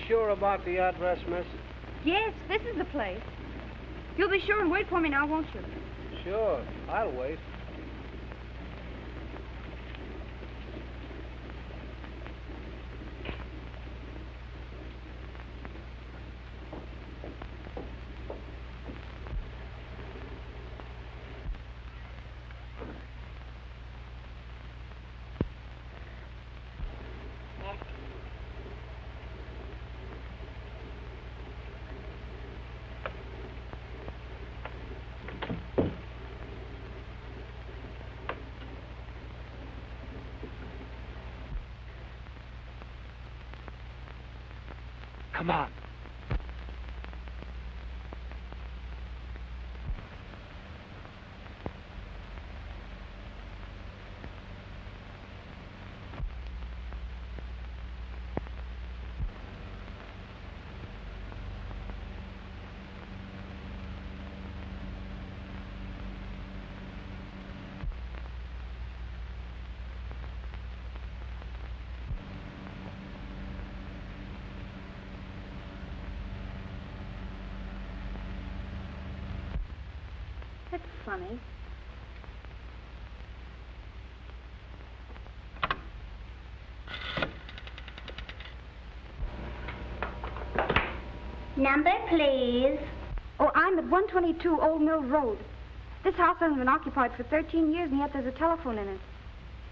Sure about the address, miss? Yes, this is the place. You'll be sure and wait for me now, won't you? Sure, I'll wait. Come on. That's funny. Number, please. Oh, I'm at 122 Old Mill Road. This house hasn't been occupied for 13 years, and yet there's a telephone in it.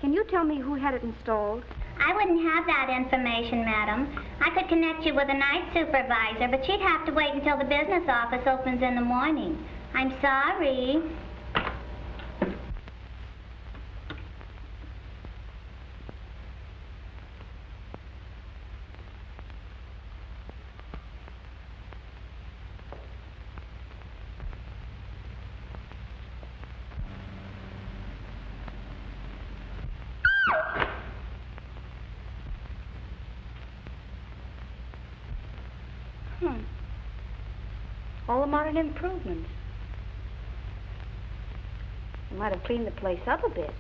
Can you tell me who had it installed? I wouldn't have that information, madam. I could connect you with a night supervisor, but she'd have to wait until the business office opens in the morning. I'm sorry. All the modern improvements. You might have cleaned the place up a bit.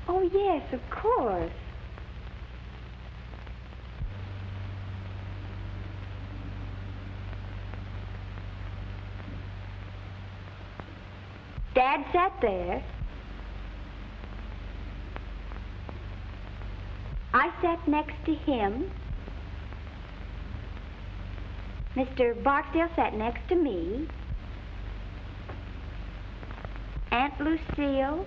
Oh, yes, of course. Dad sat there. I sat next to him. Mr. Barksdale sat next to me. Aunt Lucille.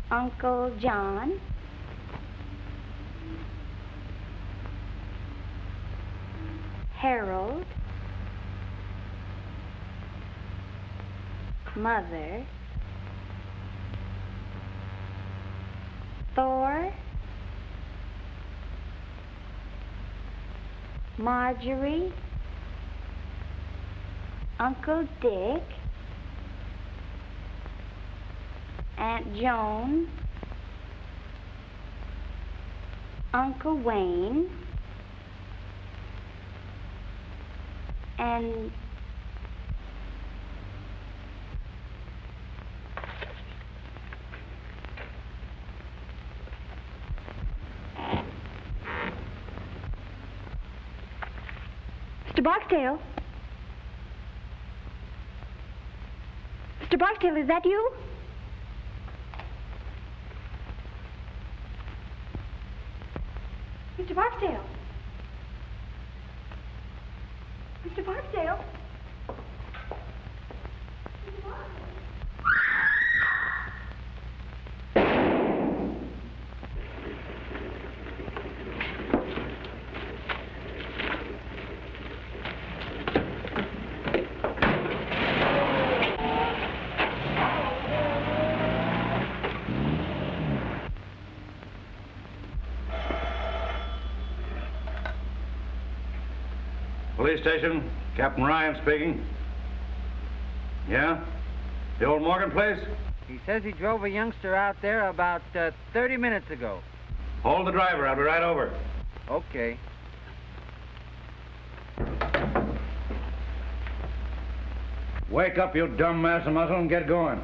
Uncle John. Harold. Mother. Thor. Marjorie. Uncle Dick. Aunt Joan. Uncle Wayne. And Mr. Barksdale? Mr. Barksdale, is that you? Mr. Barksdale? Mr. Barksdale? Mr. Barksdale? Police station, Captain Ryan speaking. Yeah? The old Morgan place? He says he drove a youngster out there about 30 minutes ago. Hold the driver. I'll be right over. Okay. Wake up, you dumb mass of muscle, and get going.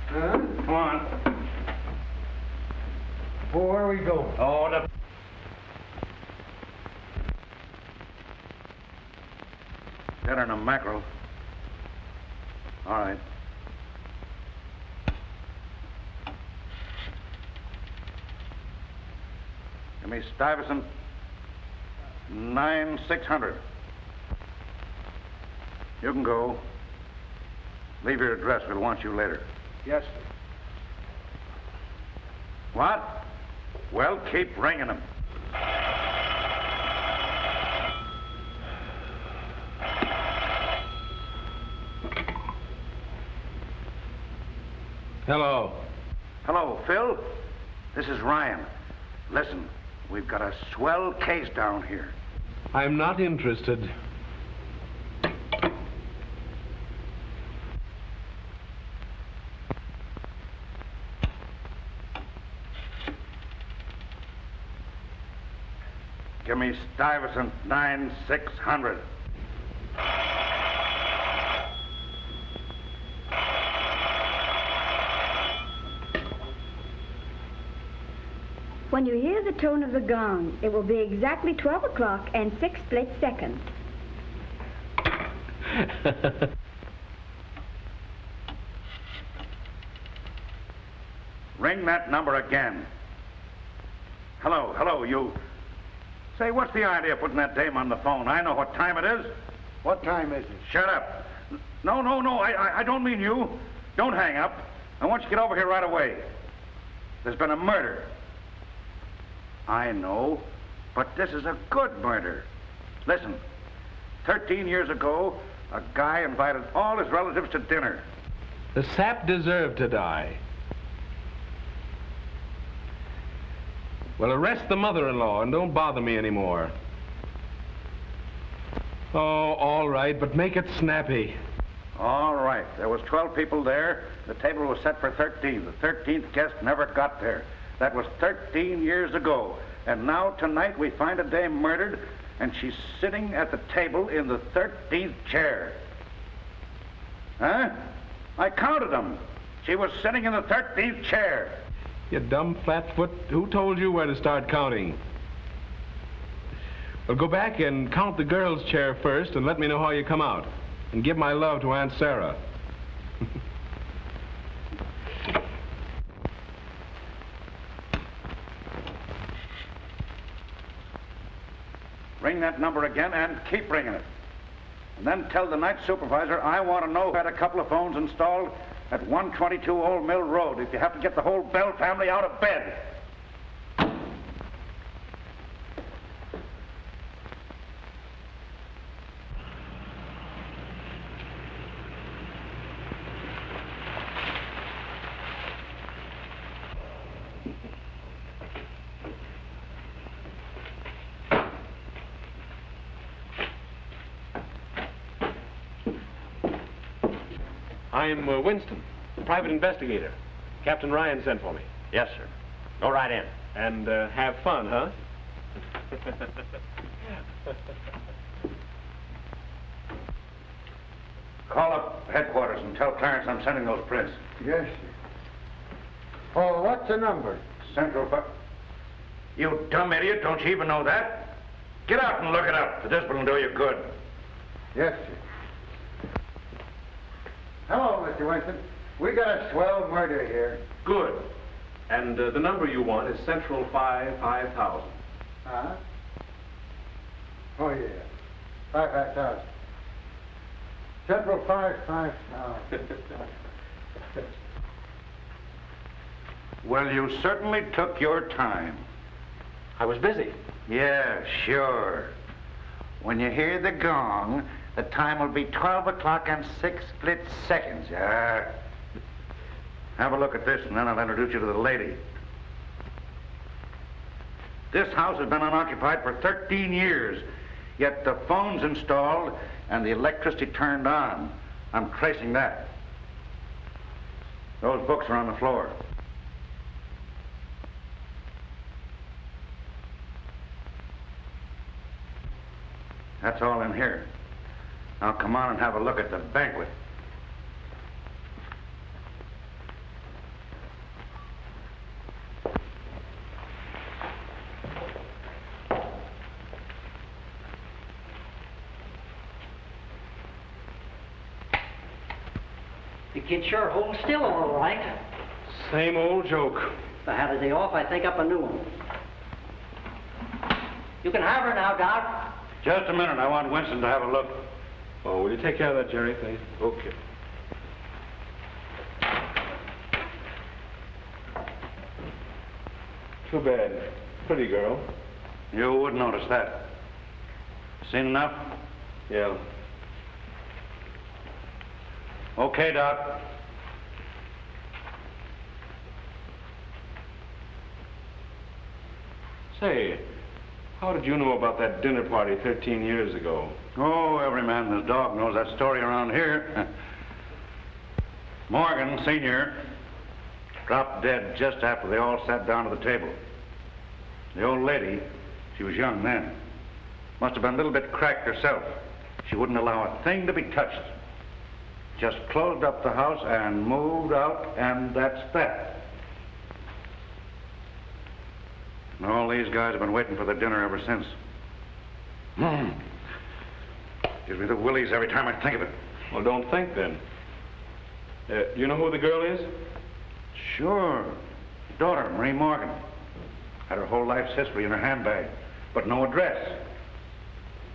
Huh? Come on. Well, where are we going? Oh, the... Better than a mackerel. All right. Give me Stuyvesant 9600. You can go. Leave your address. We'll want you later. Yes, sir. What? Well, keep ringing them. Hello. Hello, Phil. This is Ryan. Listen, we've got a swell case down here. I'm not interested. Give me Stuyvesant 9600. When you hear the tone of the gong, it will be exactly 12 o'clock and 6 split seconds. Ring that number again. Hello, you. Say, what's the idea of putting that dame on the phone? I know what time it is. What time is it? Shut up. No, I don't mean you. Don't hang up. I want you to get over here right away. There's been a murder. I know, but this is a good murder. Listen, 13 years ago, a guy invited all his relatives to dinner. The sap deserved to die. Well, arrest the mother-in-law and don't bother me anymore. Oh, all right, but make it snappy. All right. There was 12 people there. The table was set for 13. The 13th guest never got there. That was 13 years ago. And now, tonight, we find a dame murdered, and she's sitting at the table in the 13th chair. Huh? I counted them. She was sitting in the 13th chair. You dumb flatfoot. Who told you where to start counting? Well, go back and count the girl's chair first and let me know how you come out. And give my love to Aunt Sarah. that number again and keep ringing it. And then tell the night supervisor I want to know who had a couple of phones installed at 122 Old Mill Road if you have to get the whole Bell family out of bed. I'm Winston, private investigator. Captain Ryan sent for me. Yes, sir. Go right in. And have fun, huh? Call up headquarters and tell Clarence I'm sending those prints. Yes, sir. Oh, what's the number? Central You dumb idiot, don't you even know that? Get out and look it up. The discipline will do you good. Yes, sir. Hello, Mr. Winston. We got a swell murder here. Good. And the number you want is Central 5000. Huh? Oh, yeah. 5,000. Central 5,000. Well, you certainly took your time. I was busy. Yeah, sure. When you hear the gong, the time will be 12 o'clock and 6 split seconds. Have a look at this, and then I'll introduce you to the lady. This house has been unoccupied for 13 years, yet the phone's installed and the electricity turned on. I'm tracing that. Those books are on the floor. That's all in here. Now come on and have a look at the banquet. The kid sure holds still all right. Same old joke. If I had a day off, I'd think up a new one. You can have her now, Doc. Just a minute. I want Winston to have a look. Oh, will you take care of that, Jerry, please? Okay. Too bad. Pretty girl. You wouldn't notice that. Seen enough? Yeah. Okay, Doc. Say, how did you know about that dinner party 13 years ago? Oh, every man and his dog knows that story around here. Morgan, Sr., dropped dead just after they all sat down to the table. The old lady, she was young then, must have been a little bit cracked herself. She wouldn't allow a thing to be touched. Just closed up the house and moved out, and that's that. And all these guys have been waiting for the dinner ever since. Gives me the willies every time I think of it. Well, don't think then. Do you know who the girl is? Sure. Daughter, Marie Morgan. Had her whole life's history in her handbag, but no address.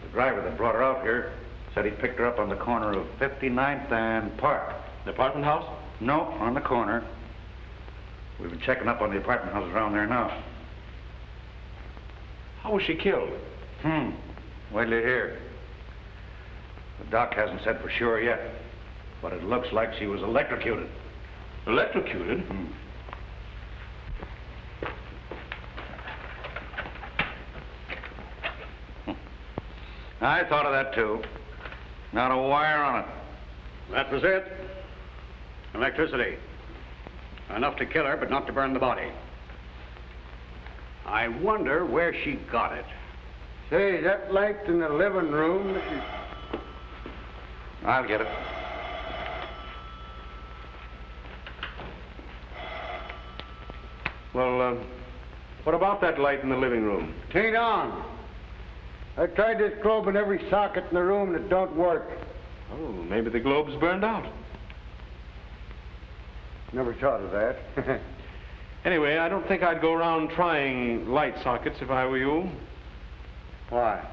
The driver that brought her out here said he picked her up on the corner of 59th and Park. The apartment house? No, on the corner. We've been checking up on the apartment houses around there now. How was she killed? Wait till you hear. The doc hasn't said for sure yet, but it looks like she was electrocuted. Electrocuted? I thought of that, too. Not a wire on it. That was it. Electricity. Enough to kill her, but not to burn the body. I wonder where she got it. Say, that light in the living room... I'll get it. Well, what about that light in the living room? Tain't on. I tried this globe in every socket in the room and it don't work. Oh, maybe the globe's burned out. Never thought of that. Anyway, I don't think I'd go around trying light sockets if I were you. Why?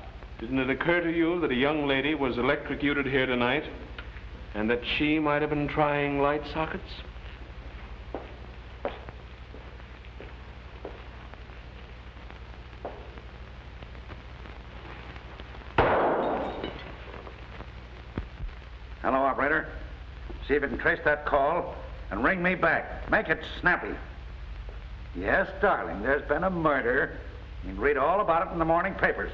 Didn't it occur to you that a young lady was electrocuted here tonight and that she might have been trying light sockets? Hello, operator. See if you can trace that call and ring me back. Make it snappy. Yes, darling, there's been a murder. You can read all about it in the morning papers.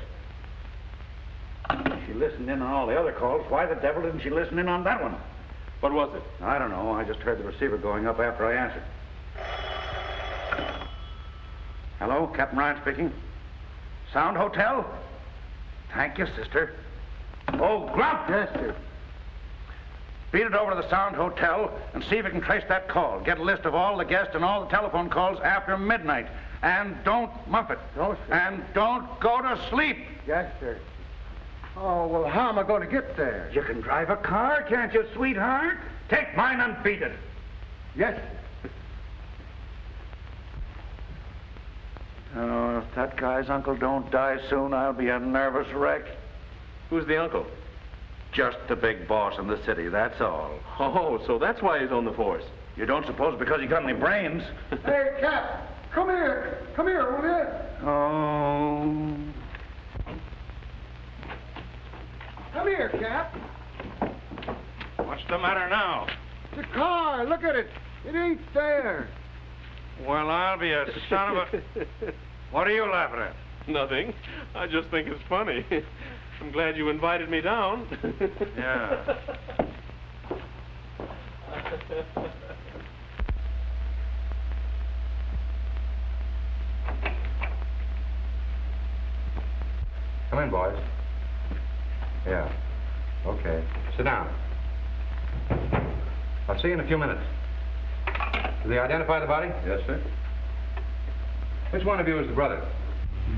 She listened in on all the other calls. Why the devil didn't she listen in on that one? What was it? I don't know. I just heard the receiver going up after I answered. Hello, Captain Ryan speaking. Sound Hotel? Thank you, sister. Oh, Grump! Yes, sir. Beat it over to the Sound Hotel and see if you can trace that call. Get a list of all the guests and all the telephone calls after midnight. And don't muff it. No, sir. And don't go to sleep. Yes, sir. Oh, well, how am I going to get there? You can drive a car, can't you, sweetheart? Take mine and beat it. Yes, sir. Oh, if that guy's uncle don't die soon, I'll be a nervous wreck. Who's the uncle? Just the big boss in the city, that's all. Oh, so that's why he's on the force. You don't suppose because he got any brains? Hey, Cap, come here. Come here, will you? Oh. Come here, Cap. What's the matter now? The car, look at it. It ain't there. Well, I'll be a son of a... What are you laughing at? Nothing. I just think it's funny. I'm glad you invited me down. Yeah. Come in, boys. Yeah. Okay. Sit down. I'll see you in a few minutes. Did they identify the body? Yes, sir. Which one of you is the brother?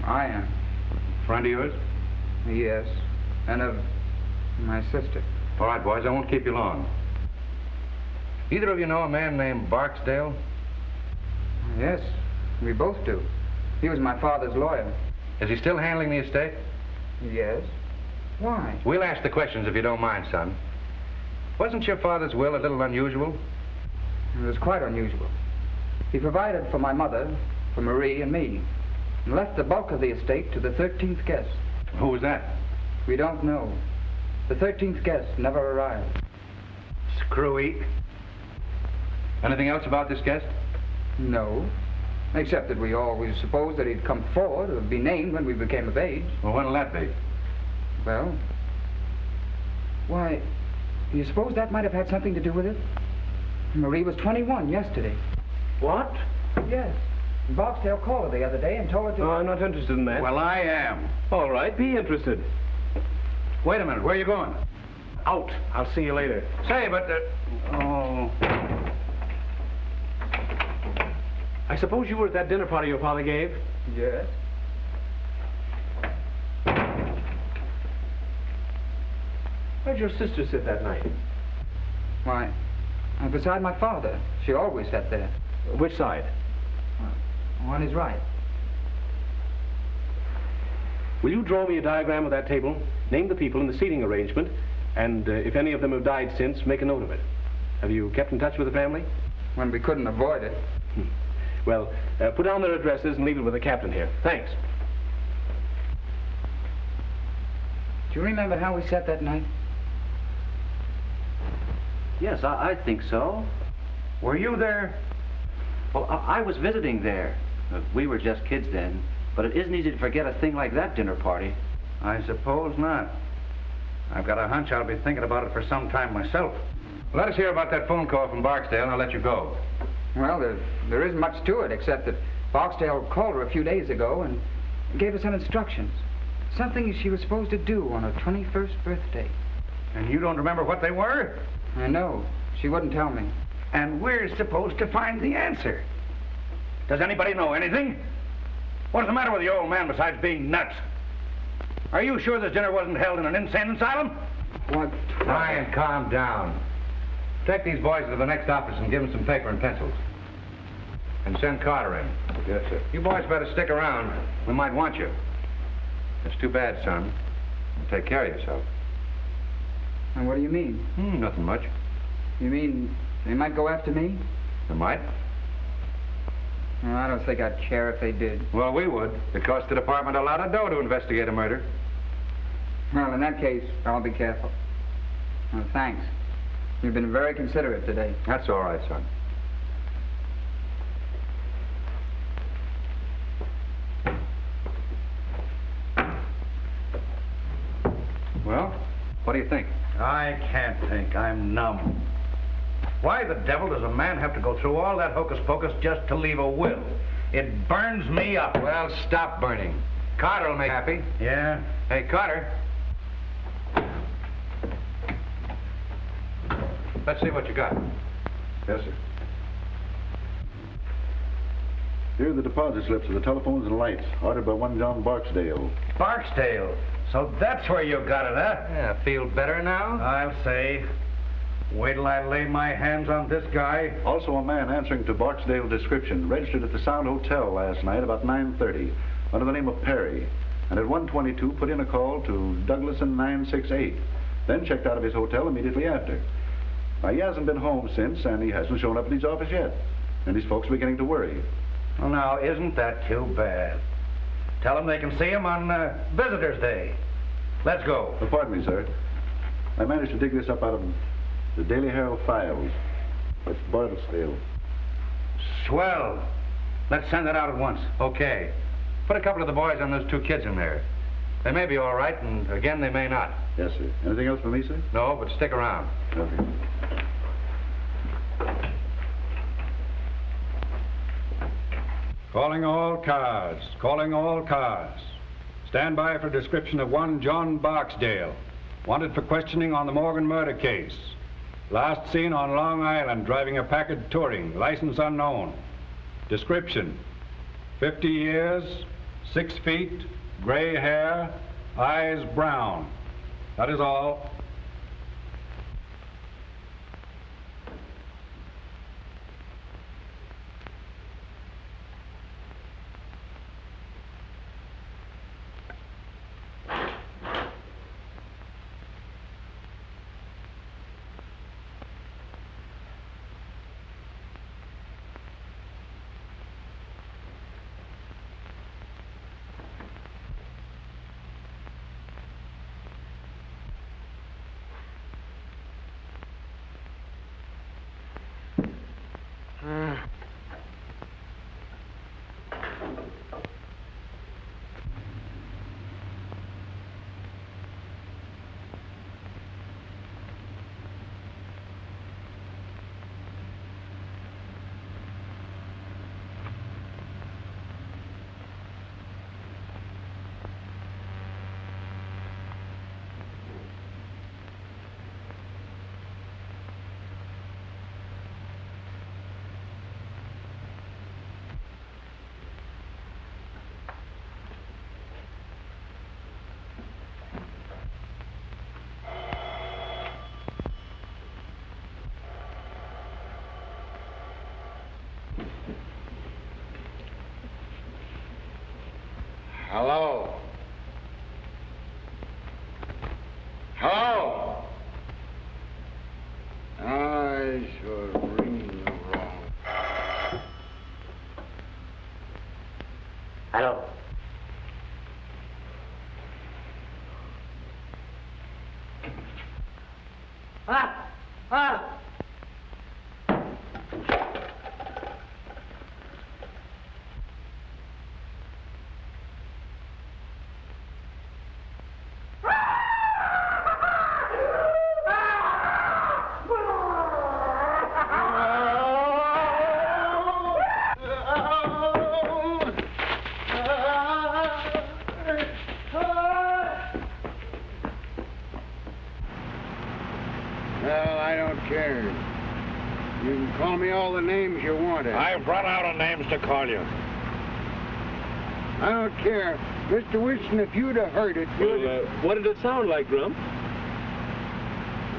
I am. Friend of yours? Yes. And of my sister. All right, boys, I won't keep you long. Either of you know a man named Barksdale? Yes, we both do. He was my father's lawyer. Is he still handling the estate? Yes. Why? We'll ask the questions if you don't mind, son. Wasn't your father's will a little unusual? It was quite unusual. He provided for my mother, for Marie and me, and left the bulk of the estate to the 13th guest. Who was that? We don't know. The 13th guest never arrived. Screwy. Anything else about this guest? No. Except that we always supposed that he'd come forward or be named when we became of age. Well, when'll that be? Well, why, you suppose that might have had something to do with it? Marie was 21 yesterday. What? Yes. Barksdale called her the other day and told her to... Oh, I'm not interested in that. Well, I am. All right, be interested. Wait a minute, where are you going? Out. I'll see you later. Say, but... Oh... I suppose you were at that dinner party your father gave? Yes. Where'd your sister sit that night? Why, beside my father. She always sat there. Which side? On his right. Will you draw me a diagram of that table, name the people in the seating arrangement, and if any of them have died since, make a note of it? Have you kept in touch with the family? When we couldn't avoid it. Well, put down their addresses and leave it with the captain here. Thanks. Do you remember how we sat that night? Yes, I think so. Were you there? Well, I was visiting there. We were just kids then, but it isn't easy to forget a thing like that dinner party. I suppose not. I've got a hunch I'll be thinking about it for some time myself. Let us hear about that phone call from Barksdale, and I'll let you go. Well, there isn't much to it, except that Barksdale called her a few days ago and gave her some instructions. Something she was supposed to do on her 21st birthday. And you don't remember what they were? I know. She wouldn't tell me. And we're supposed to find the answer. Does anybody know anything? What's the matter with the old man besides being nuts? Are you sure this dinner wasn't held in an insane asylum? What? Ryan, calm down. Take these boys to the next office and give them some paper and pencils. And send Carter in. Yes, sir. You boys better stick around. We might want you. It's too bad, son. Take care of yourself. And what do you mean? Nothing much. You mean they might go after me? They might. Well, I don't think I'd care if they did. Well, we would. It costs the department a lot of dough to investigate a murder. Well, in that case, I'll be careful. Well, thanks. You've been very considerate today. That's all right, son. Well, what do you think? I can't think. I'm numb. Why the devil does a man have to go through all that hocus-pocus just to leave a will? It burns me up. Well, stop burning. Carter will make you happy. Yeah? Hey, Carter. Let's see what you got. Yes, sir. Here are the deposit slips of the telephones and lights, ordered by one John Barksdale. Barksdale? So that's where you got it, huh? Yeah, feel better now? I'll say. Wait till I lay my hands on this guy. Also a man answering to Barksdale's description, registered at the Sound Hotel last night about 9:30, under the name of Perry, and at 1:22 put in a call to Douglason 968, then checked out of his hotel immediately after. Now, he hasn't been home since, and he hasn't shown up at his office yet, and his folks are beginning to worry. Well, now, isn't that too bad? Tell them they can see him on Visitor's Day. Let's go. Pardon me, sir. I managed to dig this up out of the Daily Herald files. It's Barksdale. Swell. Let's send it out at once. Okay. Put a couple of the boys on those two kids in there. They may be all right, and again, they may not. Yes, sir. Anything else for me, sir? No, but stick around. Okay. Calling all cars. Calling all cars. Stand by for description of one John Barksdale, wanted for questioning on the Morgan murder case. Last seen on Long Island driving a Packard Touring, license unknown. Description: 50 years, 6 feet, gray hair, eyes brown. That is all. Hello? Hello? I should ring the wrong. Hello. Well, I don't care. You can call me all the names you want. I've run out of names to call you. I don't care. Mr. Wilson, if you'd have heard it, you'd have... What did it sound like, Grump?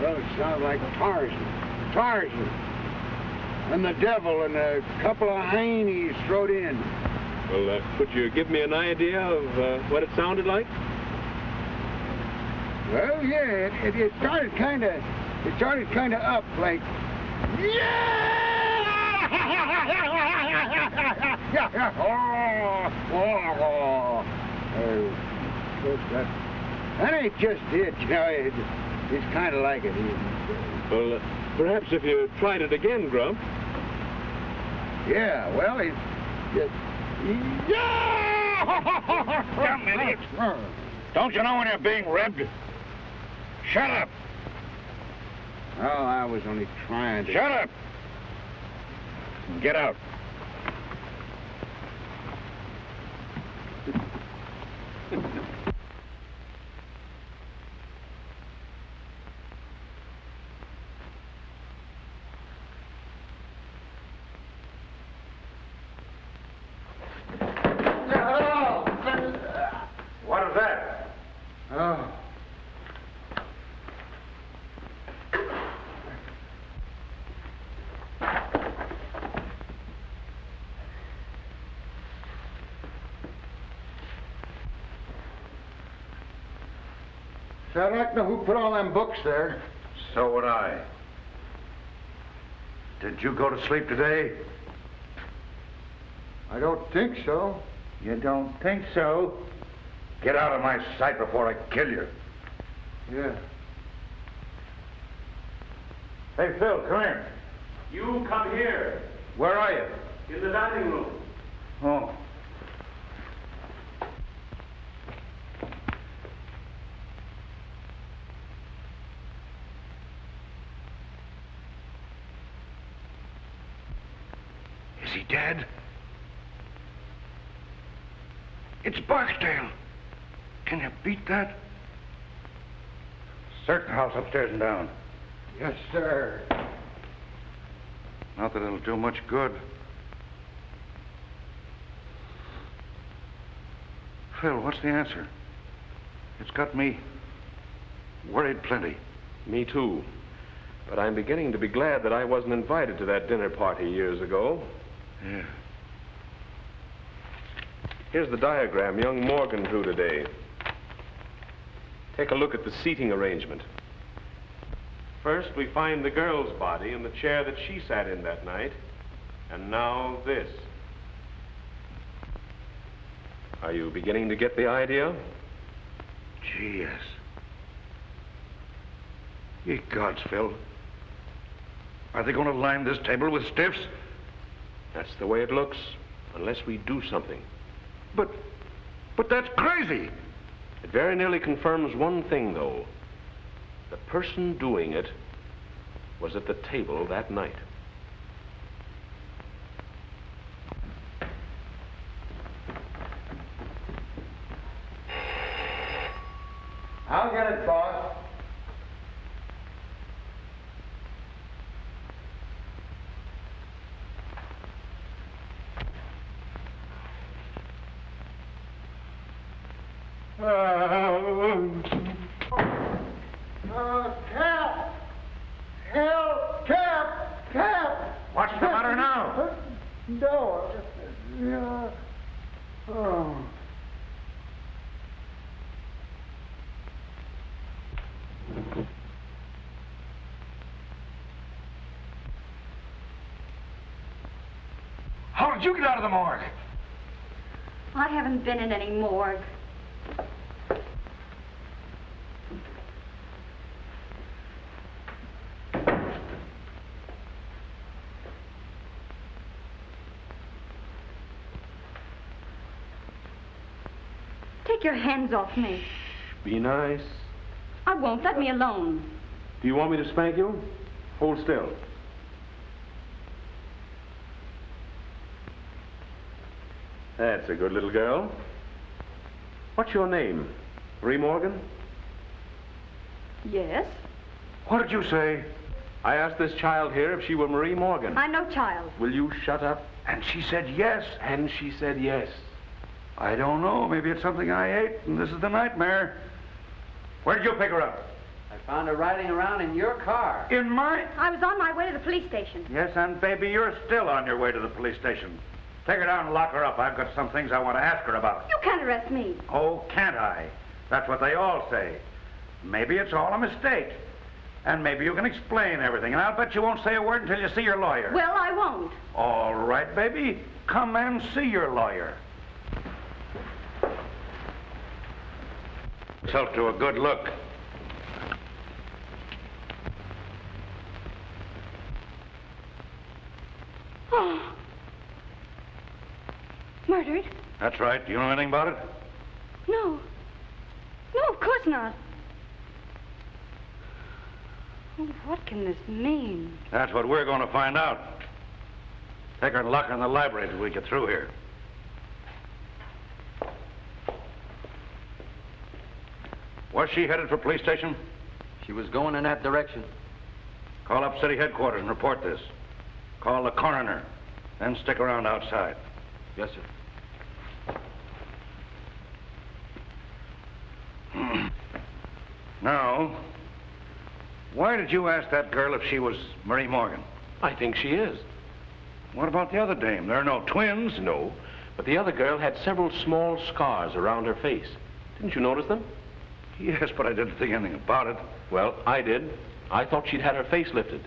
Well, it sounded like Tarzan. Tarzan. And the devil and a couple of heinies thrown in. Well, could you give me an idea of what it sounded like? Well, yeah, it started kind of up like, that ain't just it, you know. It's kind of like it. Well, perhaps if you tried it again, Grump. Yeah, well, it's just... Dumb idiot. Don't you know when you're being ribbed? Shut up. Oh, I was only trying to... Shut up. Get out. What is that? Oh. So I'd like to know who put all them books there. So would I. Did you go to sleep today? I don't think so. You don't think so? Get out of my sight before I kill you. Yeah. Hey, Phil, come here. You come here. Where are you? In the dining room. Oh. Is he dead? It's Barksdale. Can you beat that? Search the house upstairs and down. Yes, sir. Not that it'll do much good. Phil, what's the answer? It's got me worried plenty. Me too. But I'm beginning to be glad that I wasn't invited to that dinner party years ago. Yeah. Here's the diagram young Morgan drew today. Take a look at the seating arrangement. First, we find the girl's body in the chair that she sat in that night. And now this. Are you beginning to get the idea? Gee, yes. Ye gods, Phil. Are they going to line this table with stiffs? That's the way it looks, unless we do something. But that's crazy. It very nearly confirms one thing, though. The person doing it was at the table that night. I'll get it, boss. Cap! Help! Cap! What's the matter now? No. Yeah. Oh. How did you get out of the morgue? I haven't been in any morgue. Take your hands off me. Be nice. I won't. Let me alone. Do you want me to spank you? Hold still. That's a good little girl. What's your name? Marie Morgan? Yes? What did you say? I asked this child here if she were Marie Morgan. I'm no child. Will you shut up? And she said yes. And she said yes. I don't know. Maybe it's something I ate, and this is the nightmare. Where did you pick her up? I found her riding around in your car. In mine? I was on my way to the police station. Yes, and baby, you're still on your way to the police station. Take her down and lock her up. I've got some things I want to ask her about. You can't arrest me. Oh, can't I? That's what they all say. Maybe it's all a mistake. And maybe you can explain everything. And I'll bet you won't say a word until you see your lawyer. Well, I won't. All right, baby. Come and see your lawyer. Yourself to a good look. Oh. Murdered? That's right. Do you know anything about it? No. No, of course not. Oh, what can this mean? That's what we're going to find out. Take her and lock her in the library till we get through here. Was she headed for police station? She was going in that direction. Call up city headquarters and report this. Call the coroner. Then stick around outside. Yes, sir. Now, why did you ask that girl if she was Marie Morgan? I think she is. What about the other dame? There are no twins. No, but the other girl had several small scars around her face. Didn't you notice them? Yes, but I didn't think anything about it. Well, I did. I thought she'd had her face lifted.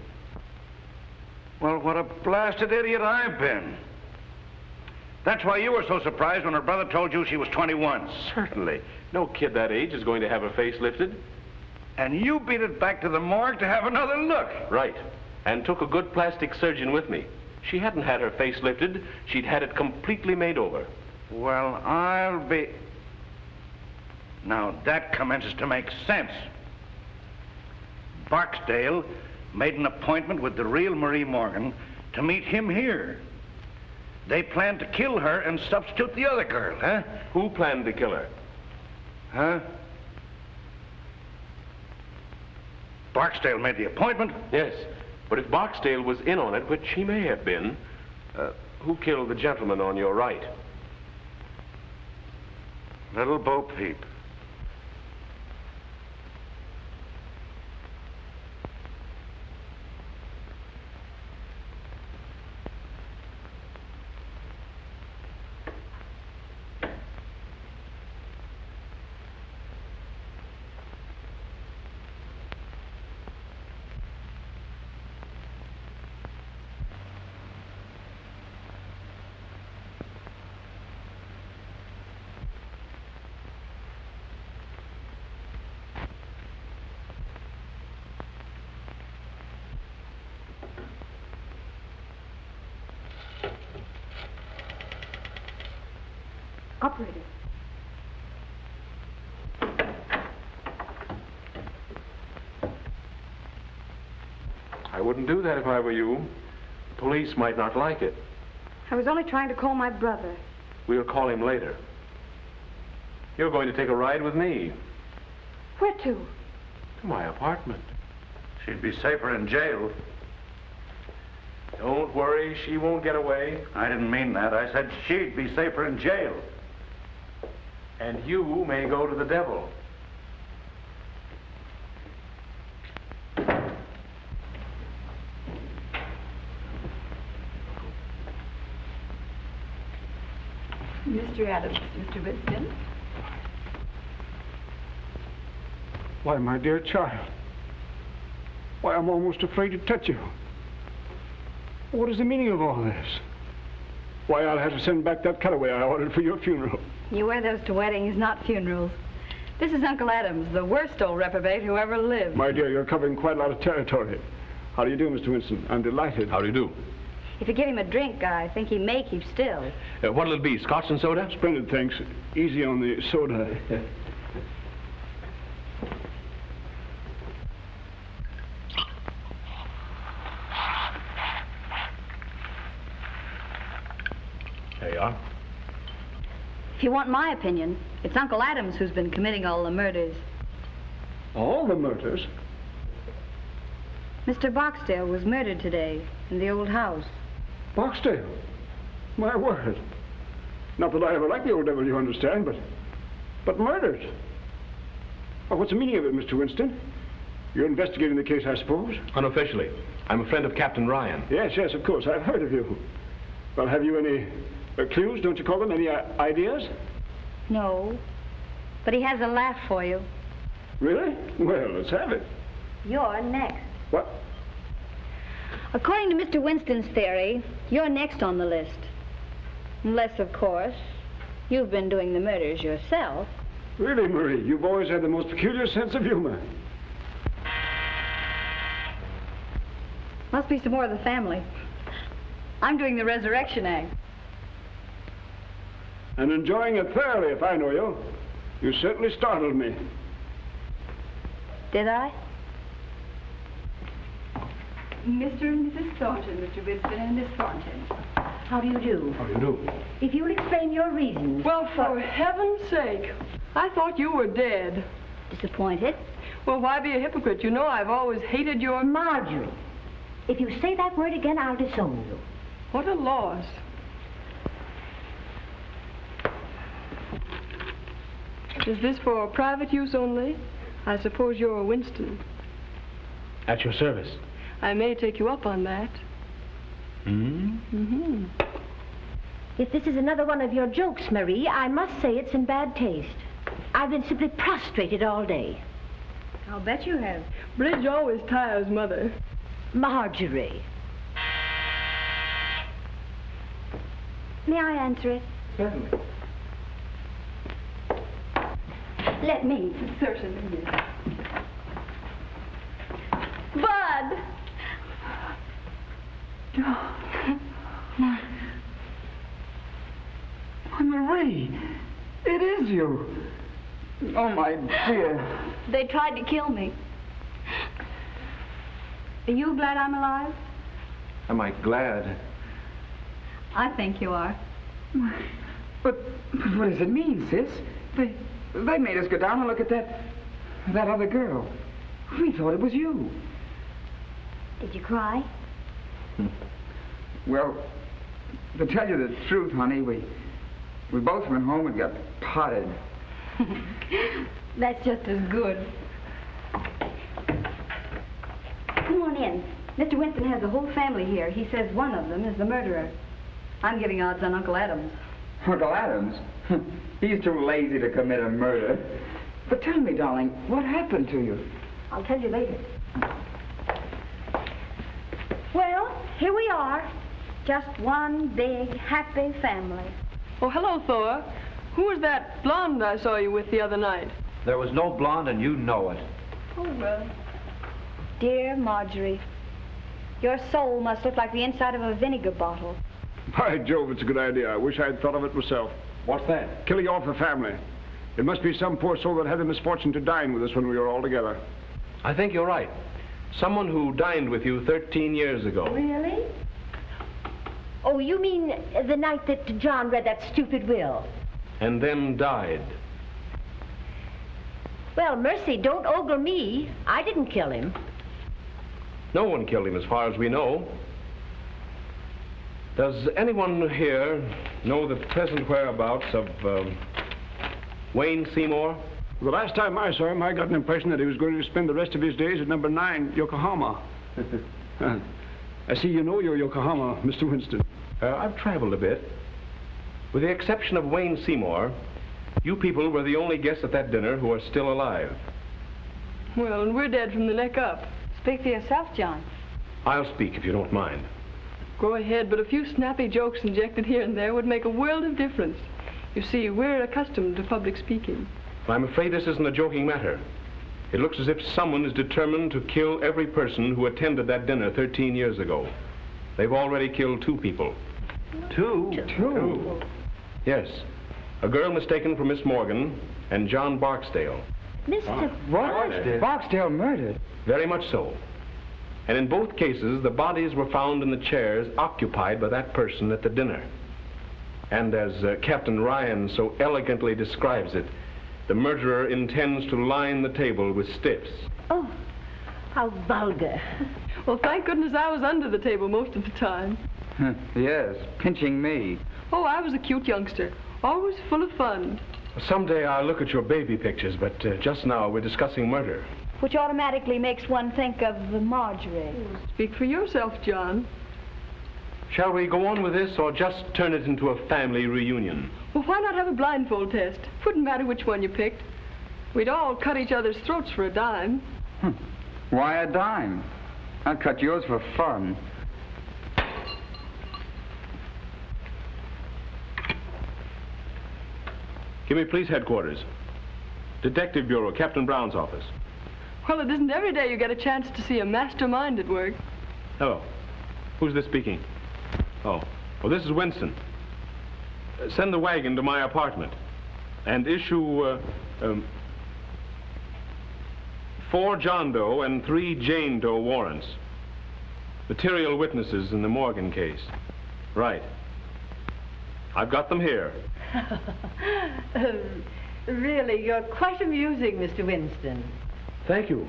Well, what a blasted idiot I've been. That's why you were so surprised when her brother told you she was 21. Certainly. No kid that age is going to have her face lifted. And you beat it back to the morgue to have another look. Right. And took a good plastic surgeon with me. She hadn't had her face lifted. She'd had it completely made over. Well, I'll be... Now, that commences to make sense. Barksdale made an appointment with the real Marie Morgan to meet him here. They planned to kill her and substitute the other girl, huh? Who planned to kill her? Huh? Barksdale made the appointment? Yes, but if Barksdale was in on it, which he may have been, who killed the gentleman on your right? Little Bo Peep. Operator. I wouldn't do that if I were you. The police might not like it. I was only trying to call my brother. We'll call him later. You're going to take a ride with me. Where to? To my apartment. She'd be safer in jail. Don't worry, she won't get away. I didn't mean that. I said she'd be safer in jail. And you may go to the devil. Mr. Adams, Mr. Winston. Why, my dear child. Why, I'm almost afraid to touch you. What is the meaning of all this? Why, I'll have to send back that cutaway I ordered for your funeral. You wear those to weddings, not funerals. This is Uncle Adams, the worst old reprobate who ever lived. My dear, you're covering quite a lot of territory. How do you do, Mr. Winston? I'm delighted. How do you do? If you give him a drink, I think he may keep still. What'll it be, scotch and soda? Splendid, thanks. Easy on the soda. There you are. If you want my opinion, it's Uncle Adams who's been committing all the murders. All the murders? Mr. Barksdale was murdered today in the old house. Barksdale? My word. Not that I ever liked the old devil, you understand, but murdered. Oh, what's the meaning of it, Mr. Winston? You're investigating the case, I suppose? Unofficially. I'm a friend of Captain Ryan. Yes, of course. I've heard of you. Well, have you any clues, don't you call them? Any ideas? No, but he has a laugh for you. Really? Well, let's have it. You're next. What? According to Mr. Winston's theory, you're next on the list. Unless, of course, you've been doing the murders yourself. Really, Marie, you've always had the most peculiar sense of humor. Must be some more of the family. I'm doing the resurrection act. And enjoying it thoroughly, if I know you. You certainly startled me. Did I? Mr. and Mrs. Thornton, Mr. Winston and Miss Thornton. How do you do? How do you do? If you'll explain your reasons. Well, for heaven's sake, I thought you were dead. Disappointed? Well, why be a hypocrite? You know I've always hated your... Marjorie, if you say that word again, I'll disown you. What a loss. Is this for private use only? I suppose you're Winston. At your service. I may take you up on that. Mm-hmm. If this is another one of your jokes, Marie, I must say it's in bad taste. I've been simply prostrated all day. I'll bet you have. Bridge always tires Mother. Marjorie. May I answer it? Certainly. Let me. Certainly. Bud! My Marie, it is you. Oh, my dear. They tried to kill me. Are you glad I'm alive? Am I glad? I think you are. But what does it mean, sis? They made us go down and look at that other girl. We thought it was you. Did you cry? Well, to tell you the truth, honey, we both went home and got potted. That's just as good. Come on in. Mr. Winston has the whole family here. He says one of them is the murderer. I'm giving odds on Uncle Adams. Uncle Adams? He's too lazy to commit a murder. But tell me, darling, what happened to you? I'll tell you later. Well, here we are. Just one big, happy family. Oh, hello, Thor. Who was that blonde I saw you with the other night? There was no blonde, and you know it. Oh, well. Dear Marjorie, your soul must look like the inside of a vinegar bottle. By Jove, it's a good idea. I wish I'd thought of it myself. What's that? Killing off the family. It must be some poor soul that had the misfortune to dine with us when we were all together. I think you're right. Someone who dined with you 13 years ago. Really? Oh, you mean the night that John read that stupid will? And then died. Well, mercy, don't ogle me. I didn't kill him. No one killed him as far as we know. Does anyone here know the present whereabouts of Wayne Seymour? The last time I saw him, I got an impression that he was going to spend the rest of his days at number 9, Yokohama. I see you know your Yokohama, Mr. Winston. I've traveled a bit. With the exception of Wayne Seymour, you people were the only guests at that dinner who are still alive. Well, and we're dead from the neck up. Speak for yourself, John. I'll speak if you don't mind. Go ahead, but a few snappy jokes injected here and there would make a world of difference. You see, we're accustomed to public speaking. I'm afraid this isn't a joking matter. It looks as if someone is determined to kill every person who attended that dinner 13 years ago. They've already killed 2 people. Two? Yes. A girl mistaken for Miss Morgan and John Barksdale. Mr. What? Barksdale murdered? Very much so. And in both cases, the bodies were found in the chairs occupied by that person at the dinner. And as Captain Ryan so elegantly describes it, the murderer intends to line the table with stiffs. Oh, how vulgar. Well, thank goodness I was under the table most of the time. Yes, pinching me. Oh, I was a cute youngster. Always full of fun. Someday I'll look at your baby pictures, but just now we're discussing murder. Which automatically makes one think of Marjorie. Speak for yourself, John. Shall we go on with this or just turn it into a family reunion? Well, why not have a blindfold test? Wouldn't matter which one you picked. We'd all cut each other's throats for a dime. Why a dime? I'd cut yours for fun. Give me police headquarters. Detective Bureau, Captain Brown's office. Well, it isn't every day you get a chance to see a mastermind at work. Hello. Who's this speaking? Oh, this is Winston. Send the wagon to my apartment and issue 4 John Doe and 3 Jane Doe warrants. Material witnesses in the Morgan case. Right. I've got them here. Really, you're quite amusing, Mr. Winston. Thank you.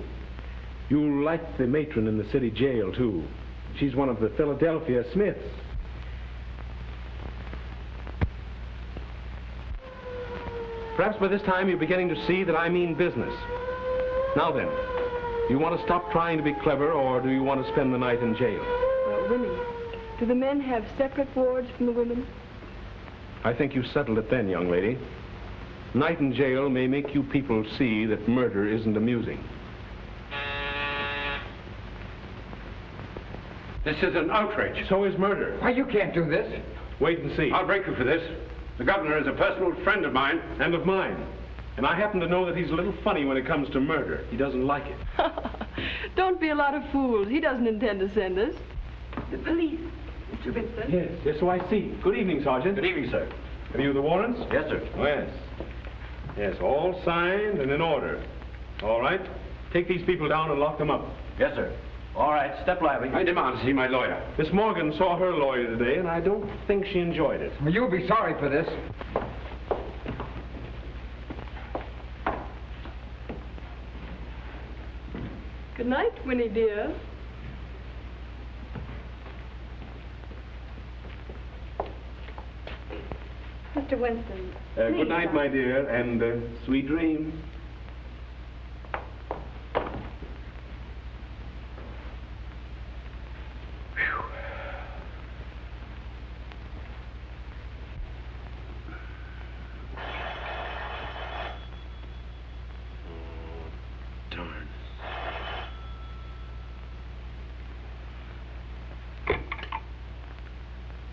You'll like the matron in the city jail, too. She's one of the Philadelphia Smiths. Perhaps by this time you're beginning to see that I mean business. Now then, do you want to stop trying to be clever, or do you want to spend the night in jail? Well, Winnie, do the men have separate wards from the women? I think you settled it then, young lady. Night in jail may make you people see that murder isn't amusing. This is an outrage. So is murder. Why, you can't do this. Wait and see. I'll break you for this. The governor is a personal friend of mine. And of mine. And I happen to know that he's a little funny when it comes to murder. He doesn't like it. Don't be a lot of fools. He doesn't intend to send us. The police, Mr. Winston. Yes, so I see. Good evening, Sergeant. Good evening, sir. Have you the warrants? Yes, sir. Oh, yes. Yes, all signed and in order. All right. Take these people down and lock them up. Yes, sir. All right, step lively. I demand to see my lawyer. Miss Morgan saw her lawyer today, and I don't think she enjoyed it. Well, you'll be sorry for this. Good night, Winnie, dear. Mr. Winston. Good night, my dear, and sweet dreams.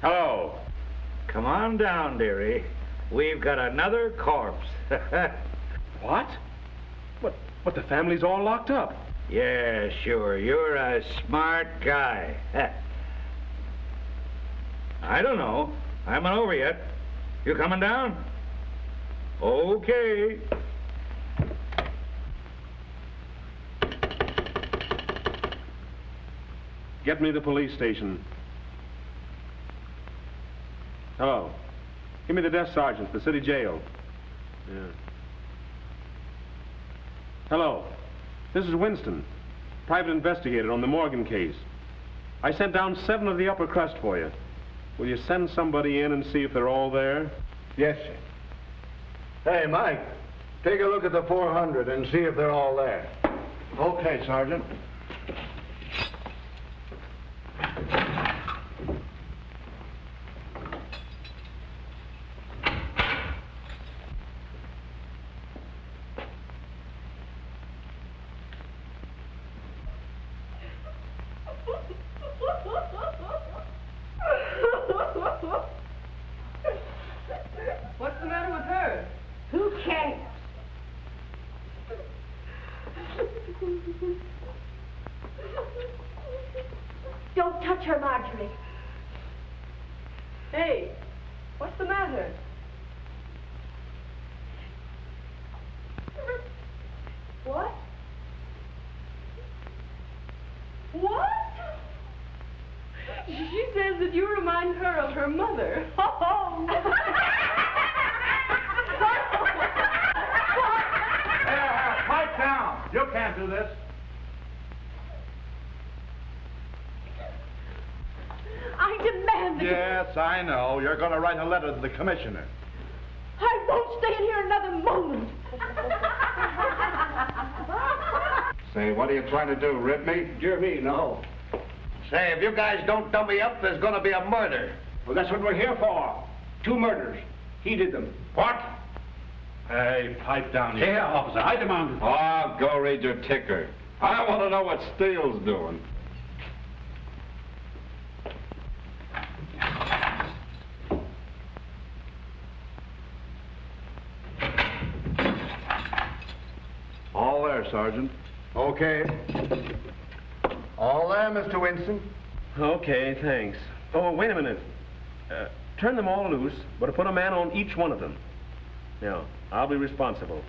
Hello. Come on down, dearie. We've got another corpse. What? But the family's all locked up. Yeah, sure. You're a smart guy. I don't know. I haven't over yet. You coming down? Okay. Get me to the police station. Hello. Give me the desk sergeant, the city jail. Yeah. Hello. This is Winston, private investigator on the Morgan case. I sent down 7 of the upper crust for you. Will you send somebody in and see if they're all there? Yes, sir. Hey, Mike, take a look at the 400 and see if they're all there. Okay, Sergeant. What's the matter with her? Who cares? Don't touch her, Marjorie. Hey, what's the matter? What? What? She says that you remind her of her mother. Oh! Pipe down. You can't do this. I demand that Yes, I know. You're going to write a letter to the commissioner. I won't stay in here another moment. Say, what are you trying to do, rip me? Dear me, no. Say, if you guys don't dumb me up, there's going to be a murder. Well, that's what we're here for. 2 murders. He did them. What? Hey, pipe down here. Here, officer, I demand it. Oh, go read your ticker. I want to know what Steele's doing. All there, Sergeant. Okay. All there, Mr. Winston. Okay, thanks. Oh, wait a minute. Turn them all loose, but put a man on each one of them. Now, I'll be responsible.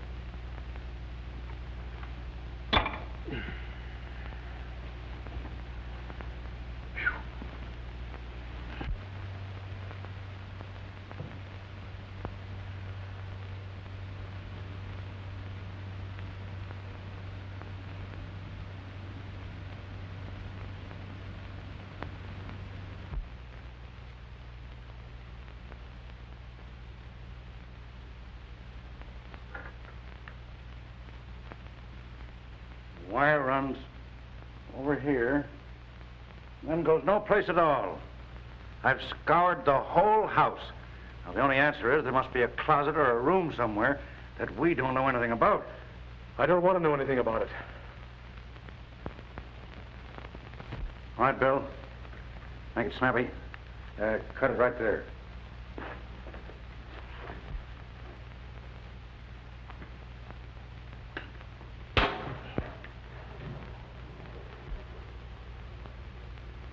Wire runs over here, then goes no place at all. I've scoured the whole house. Now, the only answer is there must be a closet or a room somewhere that we don't know anything about. I don't want to know anything about it. All right, Bill. Make it snappy. Cut it right there.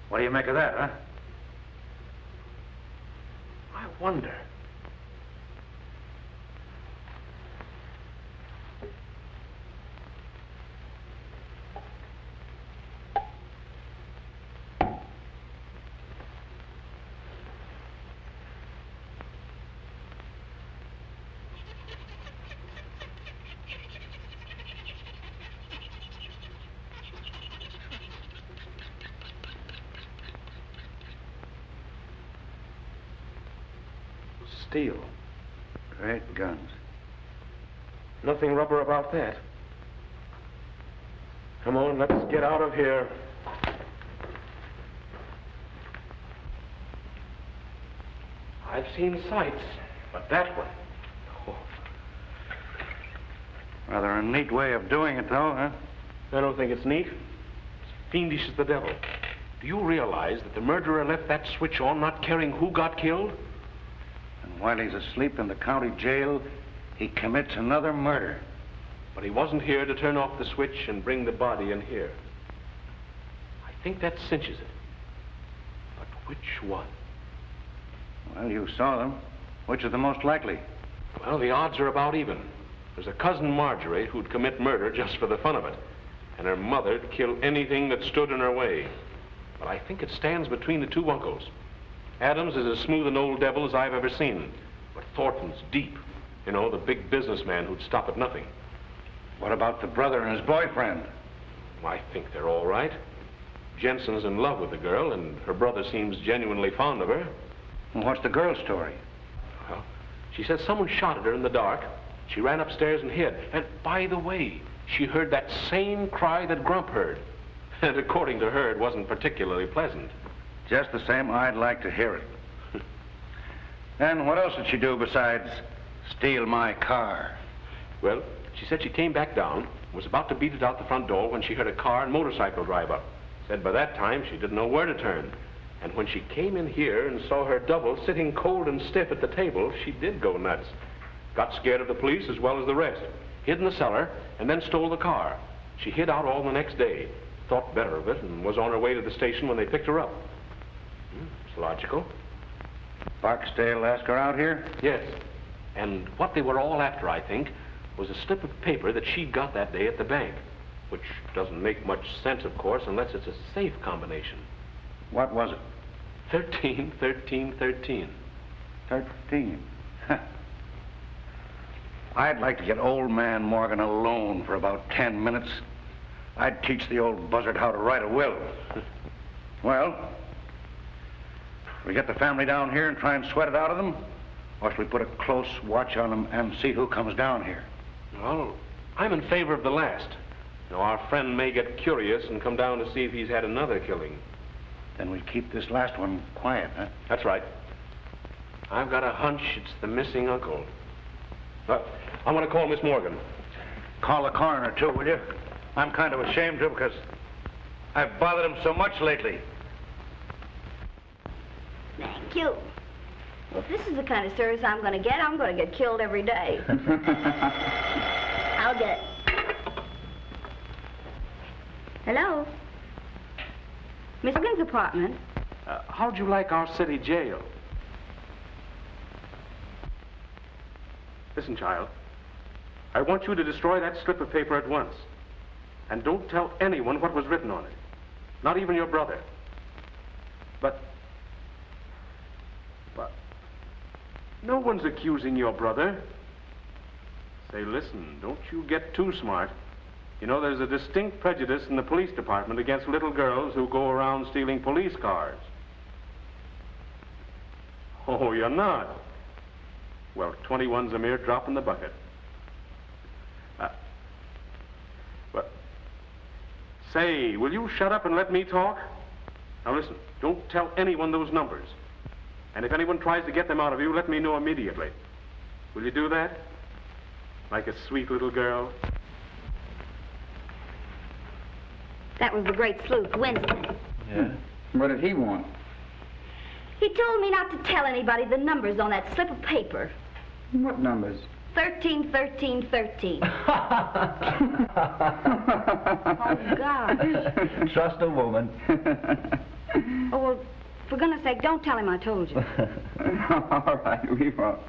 What do you make of that, huh? I wonder. Steel. Great guns. Nothing rubber about that. Come on, let's get out of here. I've seen sights, but that one... Oh. Rather a neat way of doing it, though, huh? I don't think it's neat. It's fiendish as the devil. Do you realize that the murderer left that switch on, not caring who got killed? And while he's asleep in the county jail, he commits another murder. But he wasn't here to turn off the switch and bring the body in here. I think that cinches it. But which one? Well, you saw them. Which is the most likely? Well, the odds are about even. There's a cousin Marjorie who'd commit murder just for the fun of it. And her mother'd kill anything that stood in her way. But I think it stands between the two uncles. Adams is as smooth an old devil as I've ever seen. But Thornton's deep. You know, the big businessman who'd stop at nothing. What about the brother and his boyfriend? I think they're all right. Jensen's in love with the girl, and her brother seems genuinely fond of her. Well, what's the girl's story? Well, she says someone shot at her in the dark. She ran upstairs and hid. And by the way, she heard that same cry that Grump heard. And according to her, it wasn't particularly pleasant. Just the same, I'd like to hear it. And what else did she do besides steal my car? Well, she said she came back down, was about to beat it out the front door when she heard a car and motorcycle drive up. Said by that time she didn't know where to turn. And when she came in here and saw her double sitting cold and stiff at the table, she did go nuts. Got scared of the police as well as the rest. Hid in the cellar and then stole the car. She hid out all the next day. Thought better of it and was on her way to the station when they picked her up. It's logical. Barksdale asked her out here? Yes. And what they were all after, I think, was a slip of paper that she'd got that day at the bank. Which doesn't make much sense, of course, unless it's a safe combination. What was it? 13, 13, 13. 13? I'd like to get old man Morgan alone for about 10 minutes. I'd teach the old buzzard how to write a will. Well, we get the family down here and try and sweat it out of them? Or should we put a close watch on them and see who comes down here? Well, I'm in favor of the last. You know, our friend may get curious and come down to see if he's had another killing. Then we keep this last one quiet, huh? That's right. I've got a hunch it's the missing uncle. I want to call Miss Morgan. Call the coroner, too, will you? I'm kind of ashamed to because I've bothered him so much lately. Thank you. Well, if this is the kind of service I'm going to get killed every day. I'll get it. Hello? Miss Morgan's apartment. How'd you like our city jail? Listen, child. I want you to destroy that slip of paper at once. And don't tell anyone what was written on it. Not even your brother. But no one's accusing your brother. Say, listen, don't you get too smart. You know, there's a distinct prejudice in the police department against little girls who go around stealing police cars. Oh, you're not? Well, 21's a mere drop in the bucket. But, say, will you shut up and let me talk? Now listen, don't tell anyone those numbers. And if anyone tries to get them out of you, let me know immediately. Will you do that? Like a sweet little girl? That was the great sleuth, Winston. Yeah? What did he want? He told me not to tell anybody the numbers on that slip of paper. What numbers? 13, 13, 13. Oh, God. Trust a woman. Oh, well, for goodness sake, don't tell him I told you. All right, we won't.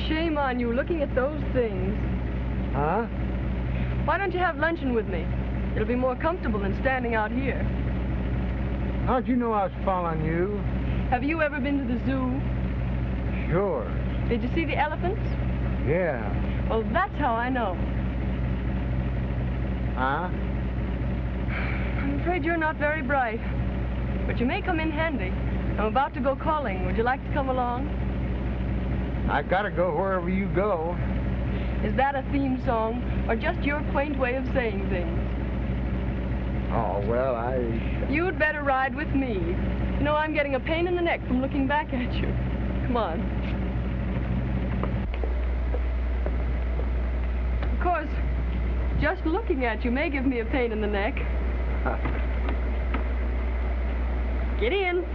Shame on you looking at those things. Huh? Why don't you have luncheon with me? It'll be more comfortable than standing out here. How'd you know I was following you? Have you ever been to the zoo? Sure. Did you see the elephants? Yeah. Well, that's how I know. Huh? I'm afraid you're not very bright. But you may come in handy. I'm about to go calling. Would you like to come along? I gotta go wherever you go. Is that a theme song, or just your quaint way of saying things? Oh, well, You'd better ride with me. You know, I'm getting a pain in the neck from looking back at you. Come on. Of course, just looking at you may give me a pain in the neck. Get in.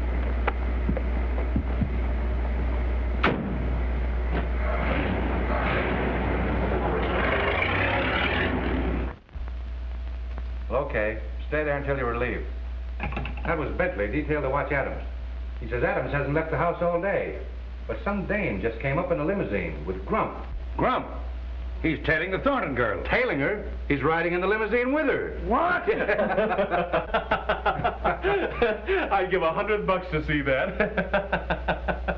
Okay. Stay there until you're relieved. That was Bentley, detailed to watch Adams. He says Adams hasn't left the house all day. But some dame just came up in a limousine with Grump. Grump? He's tailing the Thornton girl. Tailing her? He's riding in the limousine with her. What? I'd give $100 to see that.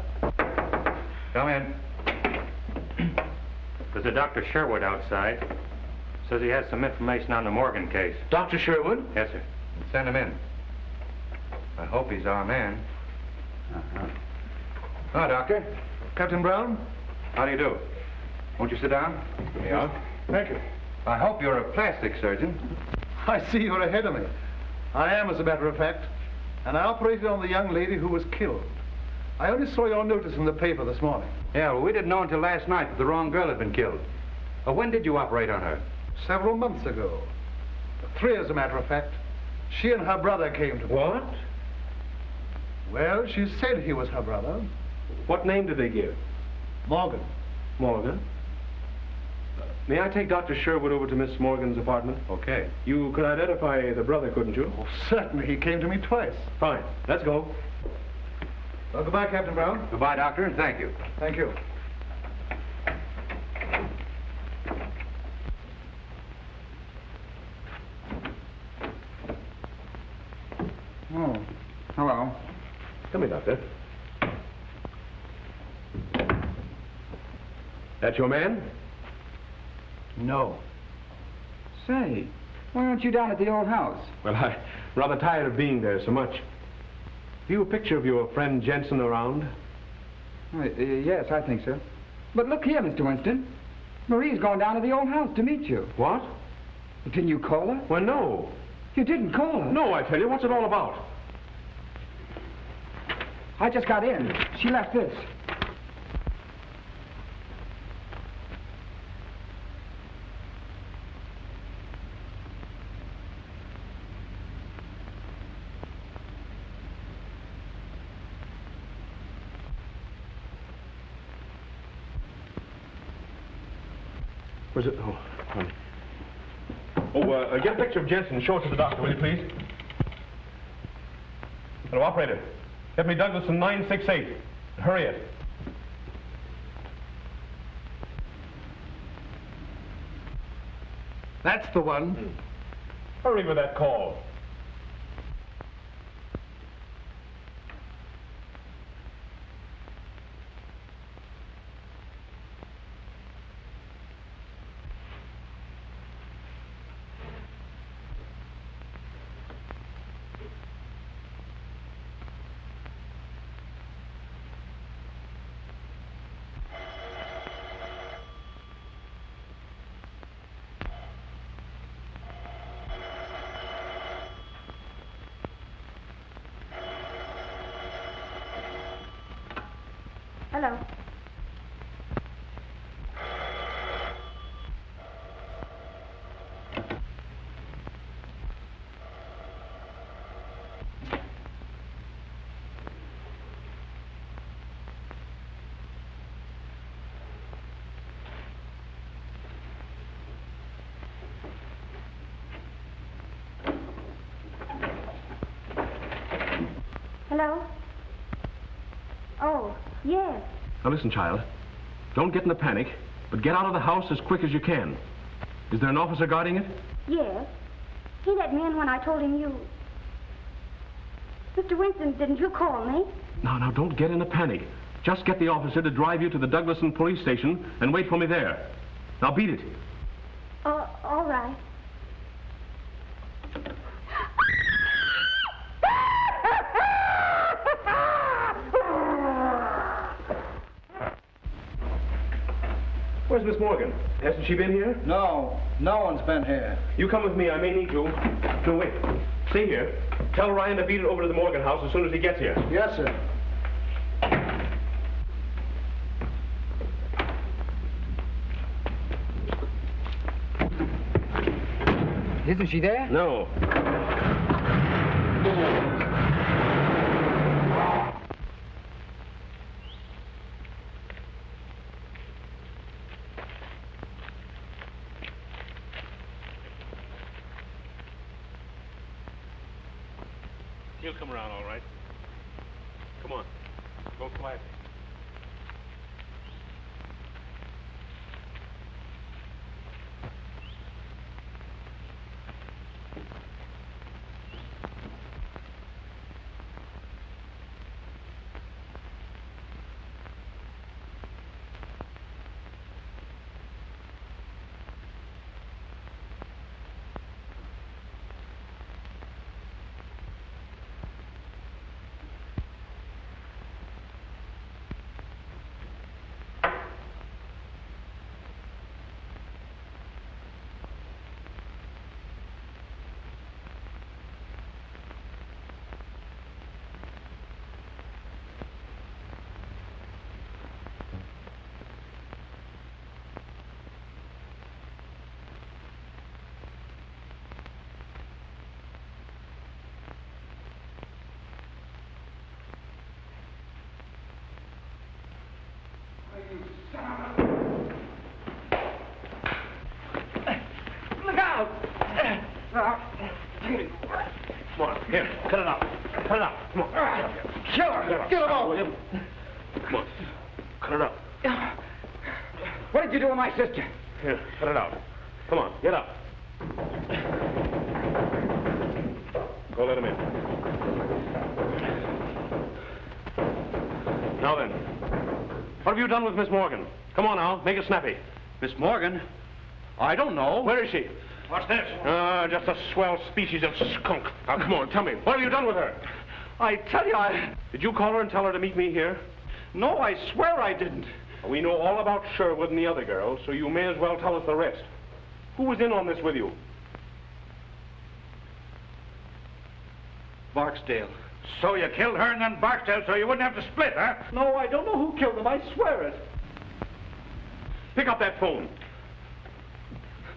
Come in. There's a Dr. Sherwood outside. Says he has some information on the Morgan case. Dr. Sherwood? Yes, sir. Send him in. I hope he's our man. Hi, Doctor. Captain Brown? How do you do? Won't you sit down? Yeah. Thank you. I hope you're a plastic surgeon. I see you're ahead of me. I am, as a matter of fact. And I operated on the young lady who was killed. I only saw your notice in the paper this morning. Yeah, well, we didn't know until last night that the wrong girl had been killed. When did you operate on her? Several months ago. 3, as a matter of fact. She and her brother came to me. What? Well, she said he was her brother. What name did they give? Morgan. Morgan? May I take Dr. Sherwood over to Miss Morgan's apartment? Okay. You could identify the brother, couldn't you? Oh, certainly. He came to me twice. Fine. Let's go. Well, goodbye, Captain Brown. Goodbye, Doctor, and thank you. Thank you. Oh, hello. Come here, Doctor. That your man? No. Say, why aren't you down at the old house? Well, I'm rather tired of being there so much. Have you a picture of your friend Jensen around? Yes, I think so. But look here, Mr. Winston. Marie's going down to the old house to meet you. What? Didn't you call her? Well, no. You didn't call her? No, I tell you. What's it all about? I just got in. She left this. Was it? Oh, honey. Oh, get a picture of Jensen and show it to the doctor, will you, please? Hello, operator. Get me Douglas in 968. Hurry it. That's the one. Hurry with that call. Hello. Hello? Oh, yes. Now listen, child. Don't get in a panic, but get out of the house as quick as you can. Is there an officer guarding it? Yes. He let me in when I told him you... Mr. Winston, didn't you call me? Now, don't get in a panic. Just get the officer to drive you to the Douglaston police station and wait for me there. Now beat it. All right. Where's Miss Morgan? Hasn't she been here? No, no one's been here. You come with me. I may need you. No, wait. Stay here. Tell Ryan to beat it over to the Morgan house as soon as he gets here. Yes, sir. Isn't she there? No. He'll come around all right. Come on. Go quietly. Look out! Come on, here, cut it out. Cut it out. Come on. Kill her! Kill her all! Come on. Cut it out. What did you do with my sister? Here, cut it out. Come on, get up. Go let him in. Now then, what have you done with Miss Morgan? Come on now, make it snappy. Miss Morgan? I don't know. Where is she? What's this? Just a swell species of skunk. Now, come on, tell me. What have you done with her? I tell you, Did you call her and tell her to meet me here? No, I swear I didn't. We know all about Sherwood and the other girl, so you may as well tell us the rest. Who was in on this with you? Barksdale. So you killed her and then Barksdale so you wouldn't have to split, huh? No, I don't know who killed them. I swear it. Pick up that phone.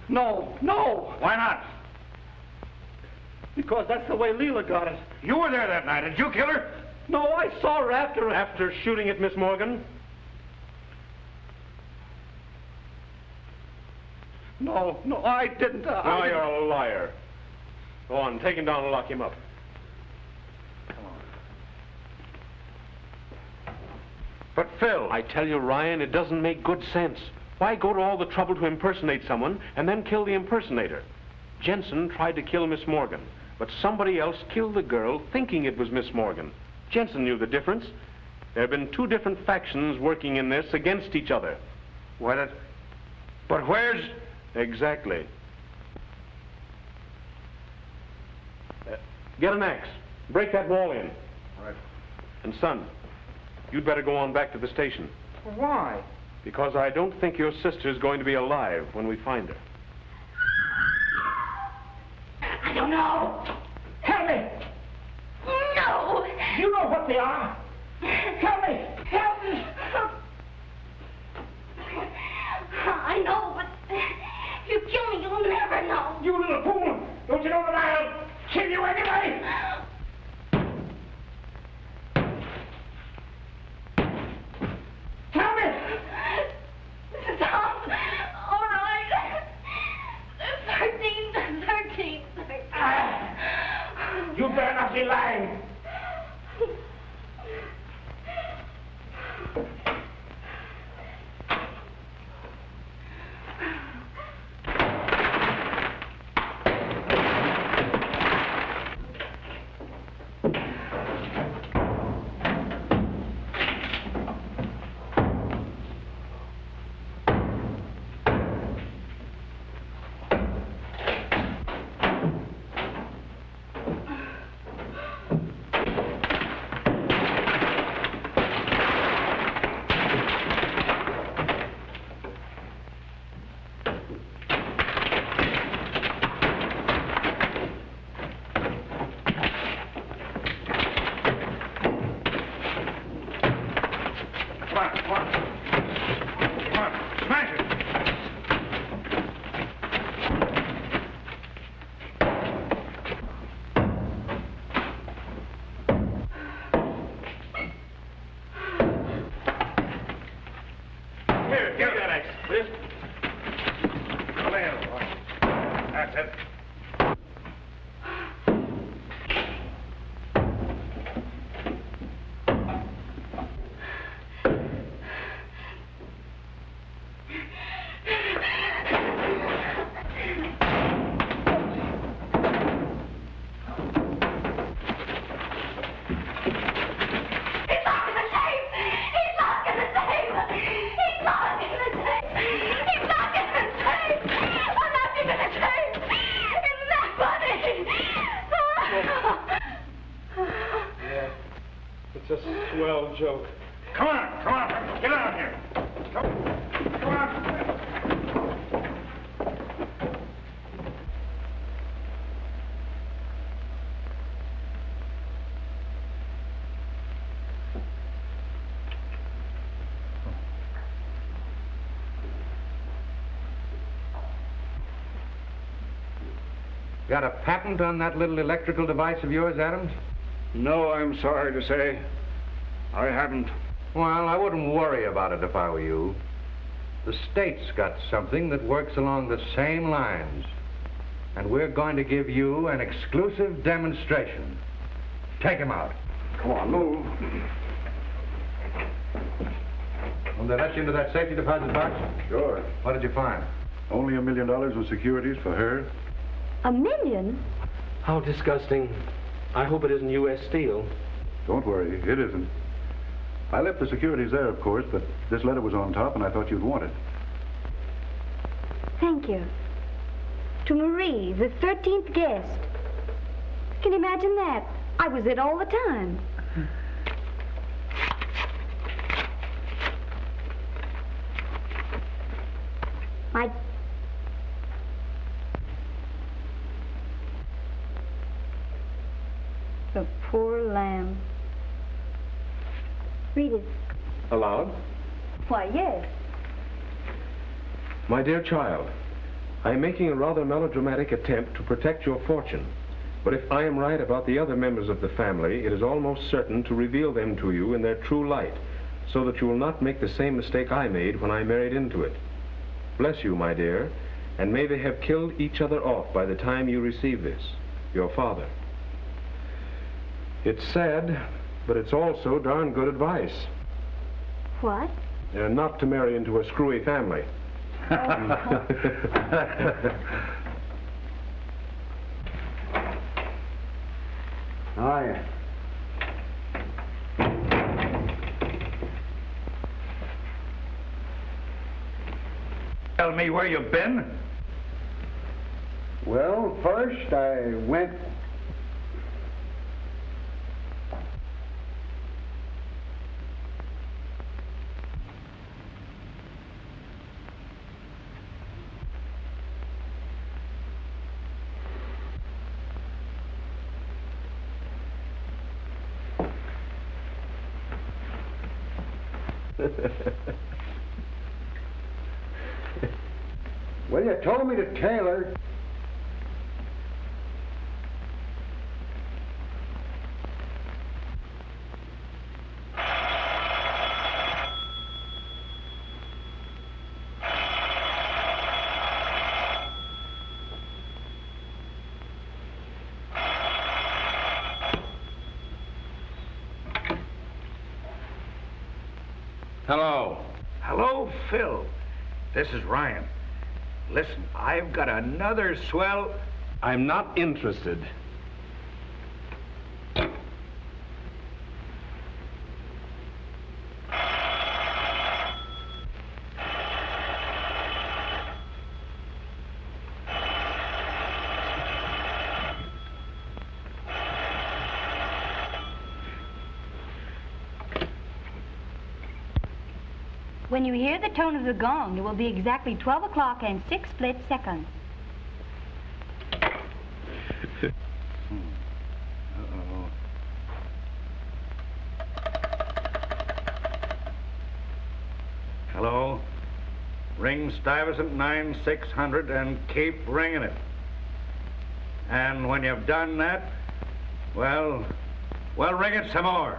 No. Why not? Because that's the way Leela got it. You were there that night. Did you kill her? No, I saw her after... After shooting at Miss Morgan? No, I didn't. No, you're a liar. Go on, take him down and lock him up. But Phil... I tell you, Ryan, it doesn't make good sense. Why go to all the trouble to impersonate someone and then kill the impersonator? Jensen tried to kill Miss Morgan, but somebody else killed the girl thinking it was Miss Morgan. Jensen knew the difference. There have been two different factions working in this against each other. But where's... Exactly. Get an axe. Break that wall in. All right. And son, you'd better go on back to the station. Why? Because I don't think your sister's going to be alive when we find her. I don't know. Help me. No. You know what they are. Help me. Help me. I know, but if you kill me, you'll never know. You little fool. Don't you know that I'll kill you anyway? Tell me. Stop. All right. 13. You better not be lying. It's a swell joke. Come on. Get out of here. Come on. Got a patent on that little electrical device of yours, Adams? No, I'm sorry to say. I haven't. Well, I wouldn't worry about it if I were you. The state's got something that works along the same lines. And we're going to give you an exclusive demonstration. Take him out. Come on, move. Will they let you into that safety deposit box? Sure. What did you find? Only $1 million in securities for her. $1 million? How disgusting. I hope it isn't U.S. Steel. Don't worry, it isn't. I left the securities there, of course, but this letter was on top, and I thought you'd want it. Thank you. To Marie, the 13th guest. Can you imagine that? I was it all the time. The poor lamb. Read it. Aloud? Why, yes. My dear child, I am making a rather melodramatic attempt to protect your fortune. But if I am right about the other members of the family, it is almost certain to reveal them to you in their true light, so that you will not make the same mistake I made when I married into it. Bless you, my dear, and may they have killed each other off by the time you receive this, your father. It's sad, but it's also darn good advice. What? Not to marry into a screwy family. Hiya. Tell me where you've been. Well, first I went... Well, you told me to tailor. Hello. Hello, Phil. This is Ryan. Listen, I've got another swell... I'm not interested. When you hear the tone of the gong, it will be exactly 12 o'clock and 6 split seconds. Uh-oh. Hello? Ring Stuyvesant 9600 and keep ringing it. And when you've done that, well, ring it some more.